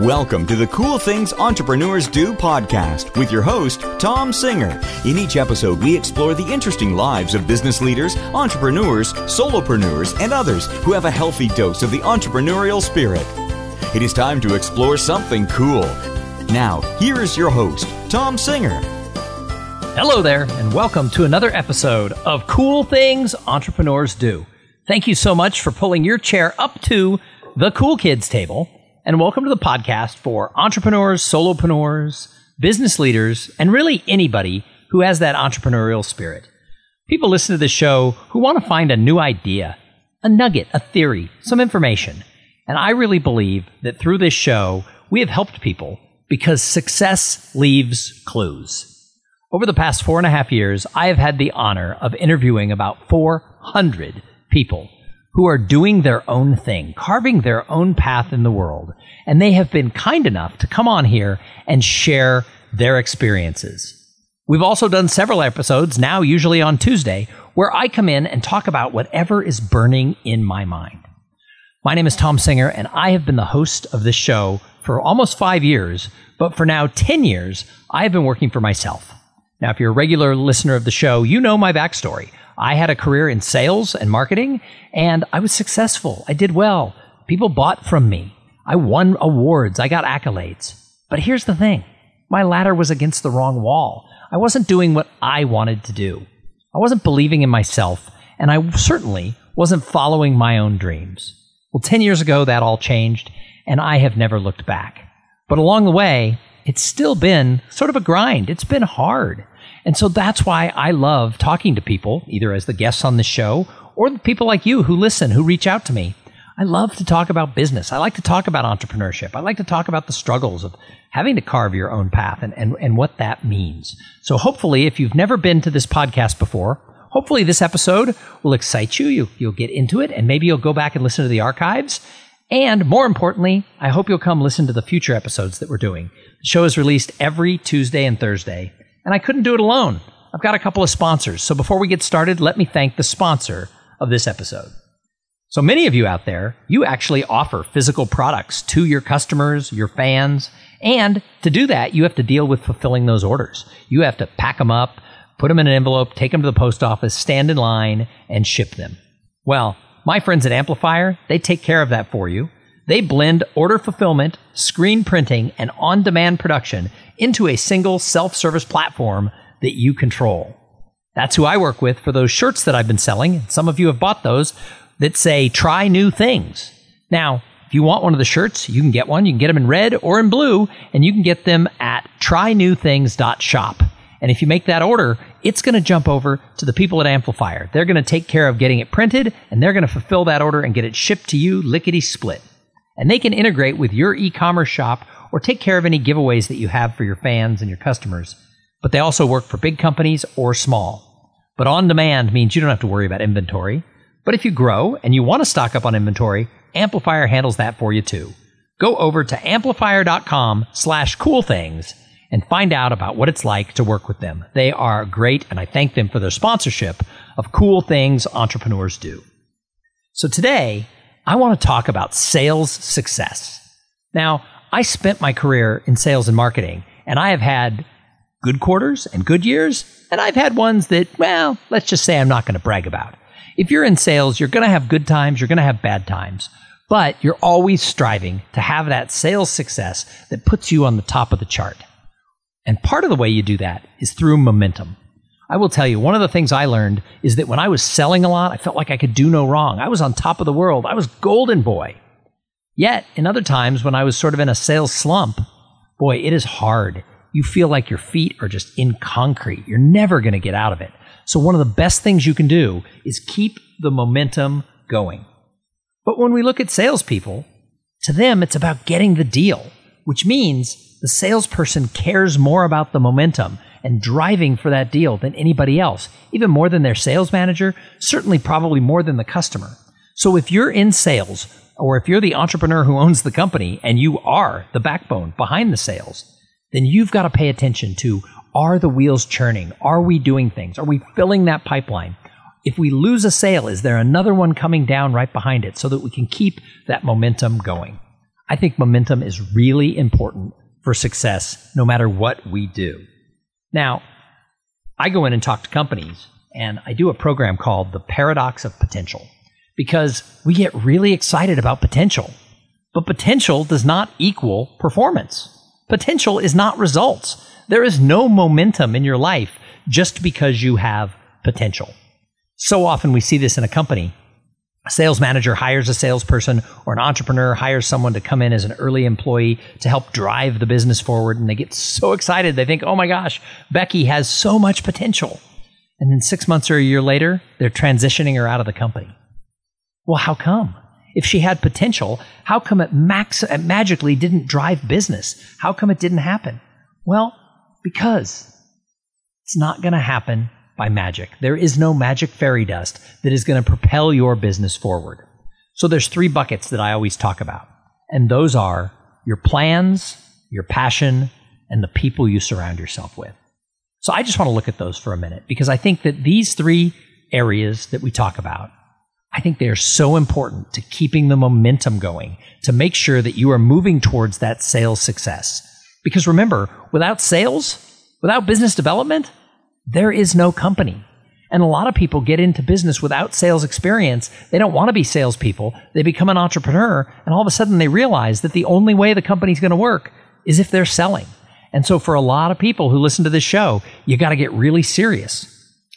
Welcome to the Cool Things Entrepreneurs Do podcast with your host, Thom Singer. In each episode, we explore the interesting lives of business leaders, entrepreneurs, solopreneurs, and others who have a healthy dose of the entrepreneurial spirit. It is time to explore something cool. Now, here is your host, Thom Singer. Hello there, and welcome to another episode of Cool Things Entrepreneurs Do. Thank you so much for pulling your chair up to the Cool Kids table. And welcome to the podcast for entrepreneurs, solopreneurs, business leaders, and really anybody who has that entrepreneurial spirit. People listen to this show who want to find a new idea, a nugget, a theory, some information. And I really believe that through this show, we have helped people because success leaves clues. Over the past 4.5 years, I have had the honor of interviewing about 400 people who are doing their own thing, carving their own path in the world. And they have been kind enough to come on here and share their experiences. We've also done several episodes, now usually on Tuesday, where I come in and talk about whatever is burning in my mind. My name is Thom Singer, and I have been the host of this show for almost 5 years, but for now 10 years, I have been working for myself. Now, if you're a regular listener of the show, you know my backstory. I had a career in sales and marketing, and I was successful. I did well. People bought from me. I won awards. I got accolades. But here's the thing. My ladder was against the wrong wall. I wasn't doing what I wanted to do. I wasn't believing in myself, and I certainly wasn't following my own dreams. Well, 10 years ago, that all changed, and I have never looked back. But along the way, it's still been sort of a grind. It's been hard. And so that's why I love talking to people, either as the guests on this show or the people like you who listen, who reach out to me. I love to talk about business. I like to talk about entrepreneurship. I like to talk about the struggles of having to carve your own path and what that means. So hopefully, if you've never been to this podcast before, hopefully this episode will excite you. You'll get into it, and maybe you'll go back and listen to the archives. And more importantly, I hope you'll come listen to the future episodes that we're doing. The show is released every Tuesday and Thursday. And I couldn't do it alone. I've got a couple of sponsors. So before we get started, let me thank the sponsor of this episode. So many of you out there, you actually offer physical products to your customers, your fans. And to do that, you have to deal with fulfilling those orders. You have to pack them up, put them in an envelope, take them to the post office, stand in line, and ship them. Well, my friends at Amplifier, they take care of that for you. They blend order fulfillment, screen printing, and on-demand production into a single self-service platform that you control. That's who I work with for those shirts that I've been selling. Some of you have bought those that say, try new things. Now, if you want one of the shirts, you can get one. You can get them in red or in blue, and you can get them at trynewthings.shop. And if you make that order, it's going to jump over to the people at Amplifier. They're going to take care of getting it printed, and they're going to fulfill that order and get it shipped to you lickety-split. And they can integrate with your e-commerce shop or take care of any giveaways that you have for your fans and your customers. But they also work for big companies or small. But on demand means you don't have to worry about inventory. But if you grow and you want to stock up on inventory, Amplifier handles that for you too. Go over to amplifier.com/coolthings and find out about what it's like to work with them. They are great, and I thank them for their sponsorship of Cool Things Entrepreneurs Do. So today, I want to talk about sales success. Now, I spent my career in sales and marketing, and I have had good quarters and good years, and I've had ones that, well, let's just say I'm not going to brag about. If you're in sales, you're going to have good times, you're going to have bad times, but you're always striving to have that sales success that puts you on the top of the chart. And part of the way you do that is through momentum. I will tell you, one of the things I learned is that when I was selling a lot, I felt like I could do no wrong. I was on top of the world. I was golden boy. Yet, in other times when I was sort of in a sales slump, boy, it is hard. You feel like your feet are just in concrete. You're never going to get out of it. So one of the best things you can do is keep the momentum going. But when we look at salespeople, to them, it's about getting the deal, which means the salesperson cares more about the momentum and driving for that deal than anybody else, even more than their sales manager, certainly probably more than the customer. So if you're in sales, or if you're the entrepreneur who owns the company and you are the backbone behind the sales, then you've got to pay attention to, are the wheels churning? Are we doing things? Are we filling that pipeline? If we lose a sale, is there another one coming down right behind it so that we can keep that momentum going? I think momentum is really important for success no matter what we do. Now, I go in and talk to companies, and I do a program called The Paradox of Potential, because we get really excited about potential. But potential does not equal performance. Potential is not results. There is no momentum in your life just because you have potential. So often we see this in a company. A sales manager hires a salesperson, or an entrepreneur hires someone to come in as an early employee to help drive the business forward, and they get so excited. They think, oh my gosh, Becky has so much potential. And then 6 months or a year later, they're transitioning her out of the company. Well, how come? If she had potential, how come it magically didn't drive business? How come it didn't happen? Well, because it's not going to happen by magic. There is no magic fairy dust that is going to propel your business forward. So there's 3 buckets that I always talk about. And those are your plans, your passion, and the people you surround yourself with. So I just want to look at those for a minute, because I think that these 3 areas that we talk about, I think they are so important to keeping the momentum going, to make sure that you are moving towards that sales success. Because remember, without sales, without business development, there is no company. And a lot of people get into business without sales experience. They don't want to be salespeople. They become an entrepreneur, and all of a sudden they realize that the only way the company's going to work is if they're selling. And so for a lot of people who listen to this show, you got to get really serious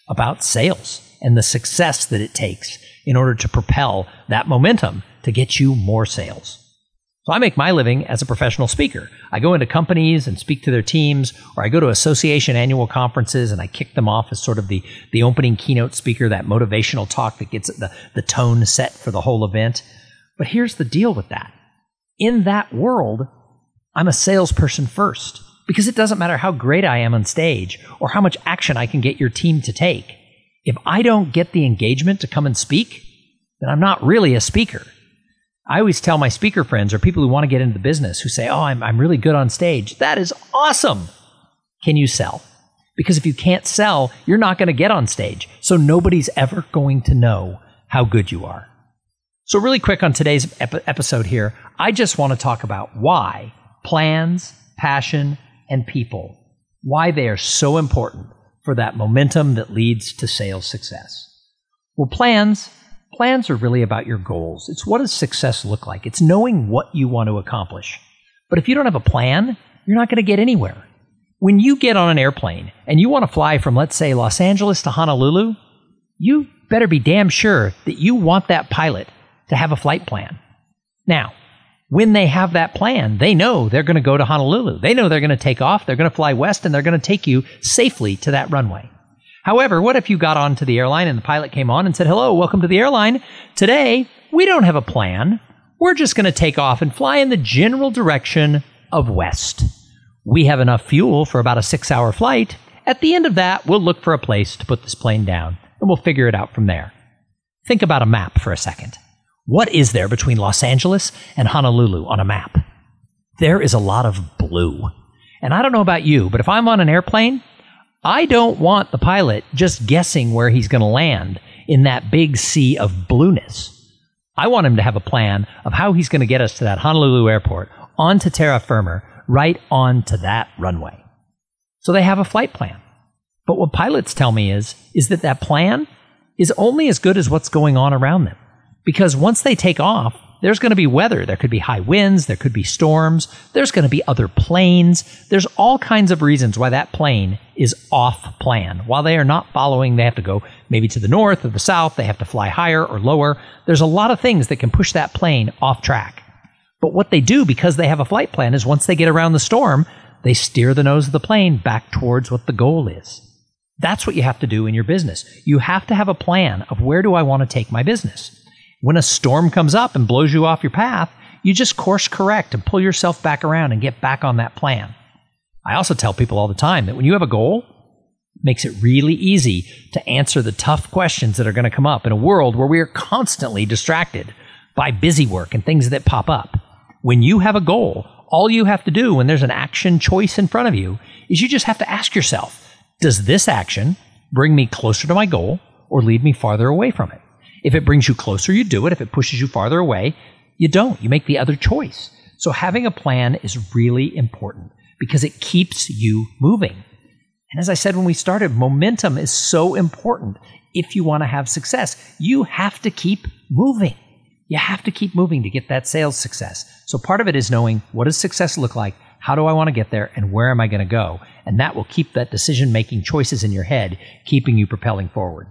about sales and the success that it takes in order to propel that momentum to get you more sales. So I make my living as a professional speaker. I go into companies and speak to their teams, or I go to association annual conferences and I kick them off as sort of the opening keynote speaker, that motivational talk that gets the tone set for the whole event. But here's the deal with that. In that world, I'm a salesperson first, because it doesn't matter how great I am on stage or how much action I can get your team to take. If I don't get the engagement to come and speak, then I'm not really a speaker. I always tell my speaker friends, or people who want to get into the business, who say, oh, I'm really good on stage. That is awesome. Can you sell? Because if you can't sell, you're not going to get on stage. So nobody's ever going to know how good you are. So really quick on today's episode here, I just want to talk about why plans, passion, and people, why they are so important for that momentum that leads to sales success. Well, plans are really about your goals. It's what does success look like? It's knowing what you want to accomplish. But if you don't have a plan, you're not going to get anywhere. When you get on an airplane and you want to fly from, let's say, Los Angeles to Honolulu, you better be damn sure that you want that pilot to have a flight plan. Now, when they have that plan, they know they're going to go to Honolulu. They know they're going to take off, they're going to fly west, and they're going to take you safely to that runway. However, what if you got onto the airline and the pilot came on and said, hello, welcome to the airline. Today, we don't have a plan. We're just going to take off and fly in the general direction of west. We have enough fuel for about a 6-hour flight. At the end of that, we'll look for a place to put this plane down, and we'll figure it out from there. Think about a map for a second. What is there between Los Angeles and Honolulu on a map? There is a lot of blue. And I don't know about you, but if I'm on an airplane, I don't want the pilot just guessing where he's going to land in that big sea of blueness. I want him to have a plan of how he's going to get us to that Honolulu airport, onto terra firma, right onto that runway. So they have a flight plan. But what pilots tell me is that plan is only as good as what's going on around them. Because once they take off, there's going to be weather. There could be high winds. There could be storms. There's going to be other planes. There's all kinds of reasons why that plane is off plan. While they are not following, they have to go maybe to the north or the south. They have to fly higher or lower. There's a lot of things that can push that plane off track. But what they do, because they have a flight plan, is once they get around the storm, they steer the nose of the plane back towards what the goal is. That's what you have to do in your business. You have to have a plan of where do I want to take my business. When a storm comes up and blows you off your path, you just course correct and pull yourself back around and get back on that plan. I also tell people all the time that when you have a goal, it makes it really easy to answer the tough questions that are going to come up in a world where we are constantly distracted by busy work and things that pop up. When you have a goal, all you have to do when there's an action choice in front of you is you just have to ask yourself, does this action bring me closer to my goal or lead me farther away from it? If it brings you closer, you do it. If it pushes you farther away, you don't. You make the other choice. So having a plan is really important because it keeps you moving. And as I said when we started, momentum is so important. If you want to have success, you have to keep moving. You have to keep moving to get that sales success. So part of it is knowing, what does success look like? How do I want to get there? And where am I going to go? And that will keep that decision-making choices in your head, keeping you propelling forward.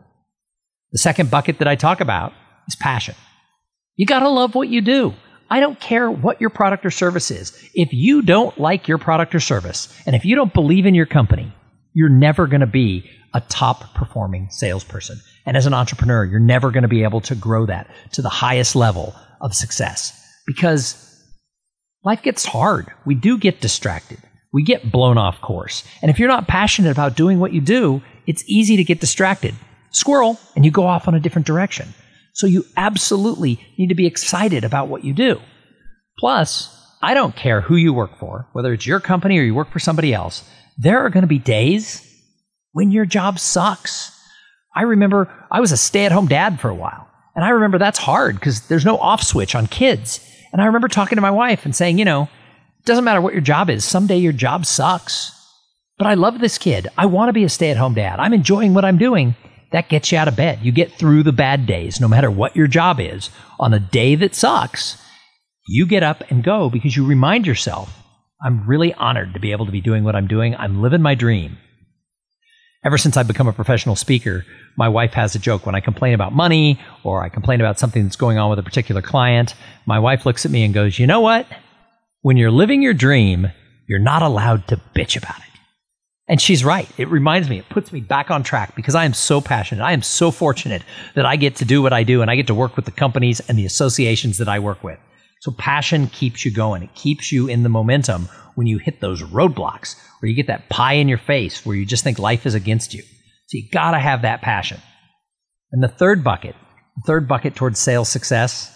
The second bucket that I talk about is passion. You got to love what you do. I don't care what your product or service is. If you don't like your product or service, and if you don't believe in your company, you're never going to be a top performing salesperson. And as an entrepreneur, you're never going to be able to grow that to the highest level of success because life gets hard. We do get distracted. We get blown off course. And if you're not passionate about doing what you do, it's easy to get distracted. Squirrel, and you go off on a different direction. So you absolutely need to be excited about what you do. Plus, I don't care who you work for, whether it's your company or you work for somebody else, there are going to be days when your job sucks. I remember I was a stay-at-home dad for a while, and I remember that's hard because there's no off switch on kids. And I remember talking to my wife and saying, it doesn't matter what your job is. Someday your job sucks. But I love this kid. I want to be a stay-at-home dad. I'm enjoying what I'm doing. That gets you out of bed. You get through the bad days, no matter what your job is. On a day that sucks, you get up and go because you remind yourself, I'm really honored to be able to be doing what I'm doing. I'm living my dream. Ever since I've become a professional speaker, my wife has a joke. When I complain about money or I complain about something that's going on with a particular client, my wife looks at me and goes, you know what? When you're living your dream, you're not allowed to bitch about it. And she's right. It reminds me, it puts me back on track because I am so passionate. I am so fortunate that I get to do what I do and I get to work with the companies and the associations that I work with. So passion keeps you going. It keeps you in the momentum when you hit those roadblocks where you get that pie in your face where you just think life is against you. So you got to have that passion. And the third bucket towards sales success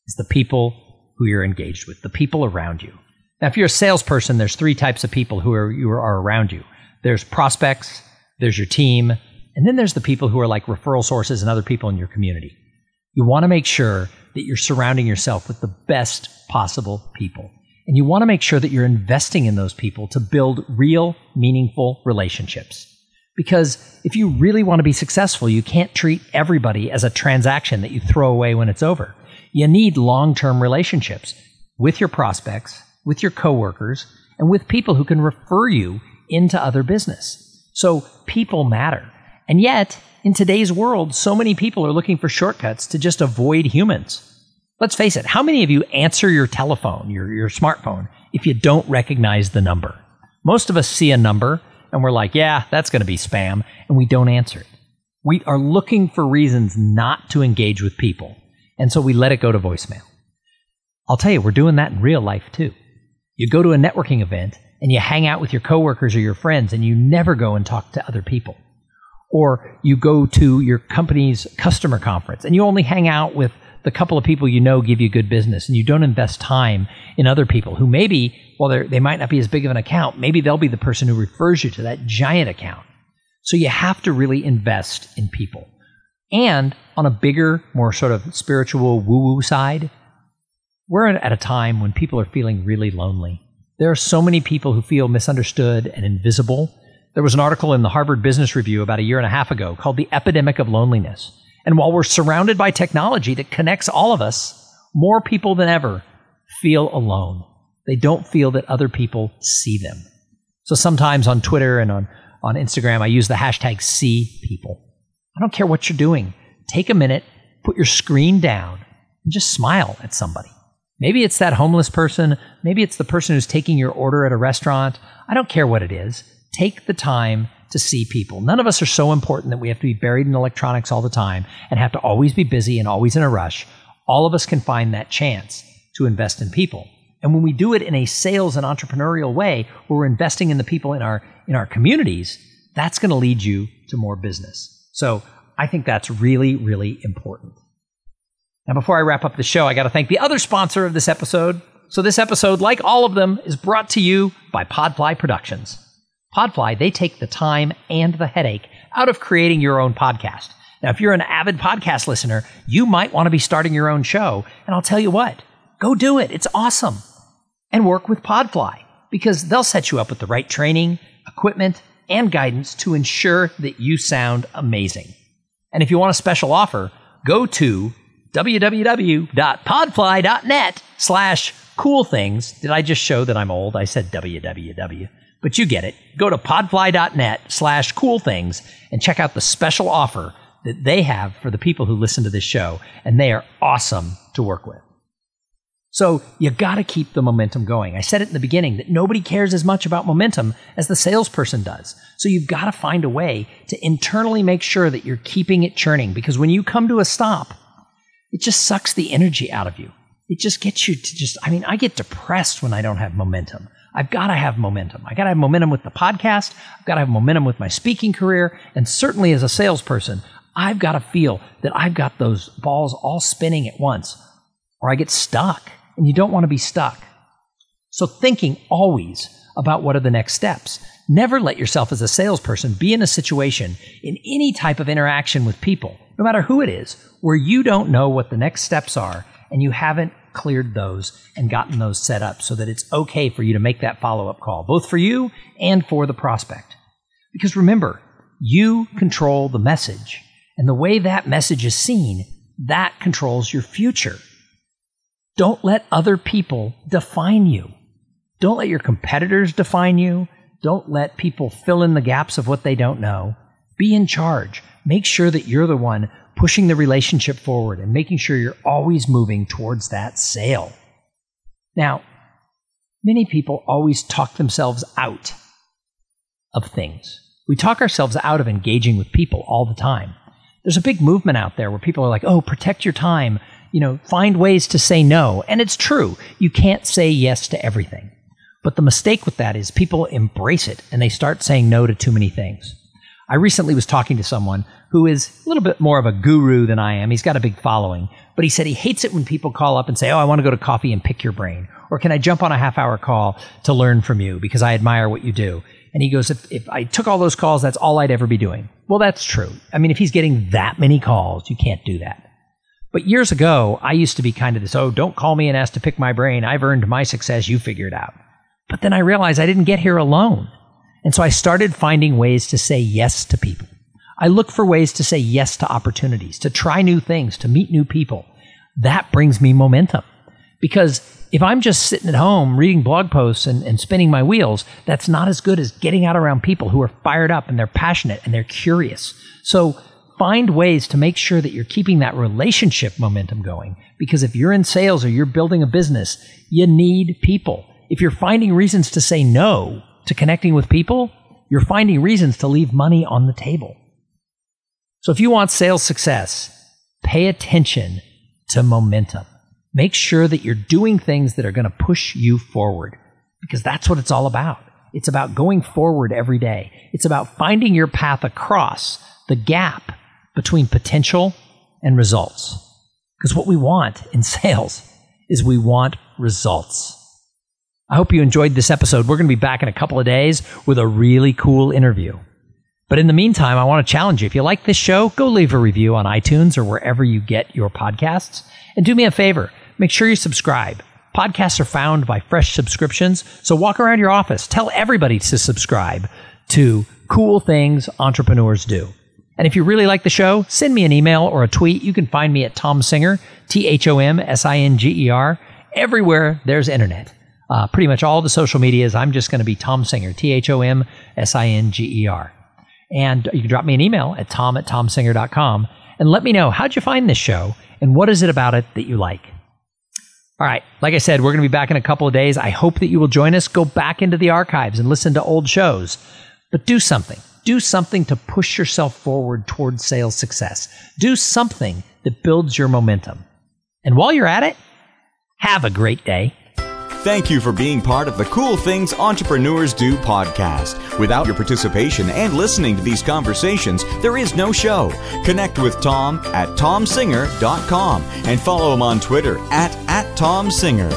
is the people who you're engaged with, the people around you. Now, if you're a salesperson, there's three types of people who are around you. There's prospects, there's your team, and then there's the people who are like referral sources and other people in your community. You want to make sure that you're surrounding yourself with the best possible people. And you want to make sure that you're investing in those people to build real, meaningful relationships. Because if you really want to be successful, you can't treat everybody as a transaction that you throw away when it's over. You need long-term relationships with your prospects, with your coworkers, and with people who can refer you into other business. So people matter. And yet, in today's world, so many people are looking for shortcuts to just avoid humans. Let's face it, how many of you answer your telephone, your smartphone, if you don't recognize the number? Most of us see a number and we're like, yeah, that's going to be spam, and we don't answer it. We are looking for reasons not to engage with people, and so we let it go to voicemail. I'll tell you, we're doing that in real life too. You go to a networking event and you hang out with your coworkers or your friends and you never go and talk to other people. Or you go to your company's customer conference and you only hang out with the couple of people you know give you good business, and you don't invest time in other people who maybe, well, they might not be as big of an account, maybe they'll be the person who refers you to that giant account. So you have to really invest in people. And on a bigger, more sort of spiritual woo-woo side, we're at a time when people are feeling really lonely. There are so many people who feel misunderstood and invisible. There was an article in the Harvard Business Review about a year and a half ago called The Epidemic of Loneliness. And while we're surrounded by technology that connects all of us, more people than ever feel alone. They don't feel that other people see them. So sometimes on Twitter and on Instagram, I use the hashtag #SeePeople. I don't care what you're doing. Take a minute, put your screen down, and just smile at somebody. Maybe it's that homeless person. Maybe it's the person who's taking your order at a restaurant. I don't care what it is. Take the time to see people. None of us are so important that we have to be buried in electronics all the time and have to always be busy and always in a rush. All of us can find that chance to invest in people. And when we do it in a sales and entrepreneurial way, where we're investing in the people in our communities, that's going to lead you to more business. So I think that's really, really important. Now, before I wrap up the show, I got to thank the other sponsor of this episode. So this episode, like all of them, is brought to you by Podfly Productions. Podfly, they take the time and the headache out of creating your own podcast. Now, if you're an avid podcast listener, you might want to be starting your own show. And I'll tell you what, go do it. It's awesome. and work with Podfly, because they'll set you up with the right training, equipment, and guidance to ensure that you sound amazing. And if you want a special offer, go to www.podfly.net/coolthings. Did I just show that I'm old? I said www, but you get it. Go to podfly.net/coolthings and check out the special offer that they have for the people who listen to this show, and they are awesome to work with. So you got to keep the momentum going. I said it in the beginning that nobody cares as much about momentum as the salesperson does. So you've got to find a way to internally make sure that you're keeping it churning, because when you come to a stop, it just sucks the energy out of you. It just gets you to I get depressed when I don't have momentum. I've got to have momentum. I got to have momentum with the podcast. I've got to have momentum with my speaking career. And certainly as a salesperson, I've got to feel that I've got those balls all spinning at once, or I get stuck. And you don't want to be stuck. So thinking always about what are the next steps. Never let yourself as a salesperson be in a situation in any type of interaction with people, no matter who it is, where you don't know what the next steps are and you haven't cleared those and gotten those set up so that it's okay for you to make that follow-up call, both for you and for the prospect. Because remember, you control the message, and the way that message is seen, that controls your future. Don't let other people define you. Don't let your competitors define you. Don't let people fill in the gaps of what they don't know. Be in charge. Make sure that you're the one pushing the relationship forward and making sure you're always moving towards that sale. Now, many people always talk themselves out of things. We talk ourselves out of engaging with people all the time. There's a big movement out there where people are like, oh, protect your time. Find ways to say no. And it's true. You can't say yes to everything. But the mistake with that is people embrace it and they start saying no to too many things. I recently was talking to someone who is a little bit more of a guru than I am. He's got a big following. But he said he hates it when people call up and say, oh, I want to go to coffee and pick your brain. Or can I jump on a half-hour call to learn from you because I admire what you do? And he goes, if I took all those calls, that's all I'd ever be doing. Well, that's true. I mean, if he's getting that many calls, you can't do that. But years ago, I used to be kind of this, oh, don't call me and ask to pick my brain. I've earned my success. You figure it out. But then I realized I didn't get here alone. And so I started finding ways to say yes to people. I look for ways to say yes to opportunities, to try new things, to meet new people. That brings me momentum. Because if I'm just sitting at home reading blog posts and spinning my wheels, that's not as good as getting out around people who are fired up and they're passionate and they're curious. So find ways to make sure that you're keeping that relationship momentum going. Because if you're in sales or you're building a business, you need people. If you're finding reasons to say no to connecting with people, you're finding reasons to leave money on the table. So if you want sales success, pay attention to momentum. Make sure that you're doing things that are going to push you forward, because that's what it's all about. It's about going forward every day. It's about finding your path across the gap between potential and results. Because what we want in sales is we want results. I hope you enjoyed this episode. We're going to be back in a couple of days with a really cool interview. But in the meantime, I want to challenge you. If you like this show, go leave a review on iTunes or wherever you get your podcasts. And do me a favor, make sure you subscribe. Podcasts are found by fresh subscriptions, so walk around your office. Tell everybody to subscribe to Cool Things Entrepreneurs Do. And if you really like the show, send me an email or a tweet. You can find me at Thom Singer, ThomSinger, everywhere there's internet. Pretty much all the social medias, I'm just going to be Thom Singer, ThomSinger. And you can drop me an email at tom@thomsinger.com and let me know, how'd you find this show and what is it about it that you like? All right, like I said, we're going to be back in a couple of days. I hope that you will join us. Go back into the archives and listen to old shows. But do something. Do something to push yourself forward towards sales success. Do something that builds your momentum. And while you're at it, have a great day. Thank you for being part of the Cool Things Entrepreneurs Do podcast. Without your participation and listening to these conversations, there is no show. Connect with Thom at thomsinger.com and follow him on Twitter at Thom Singer.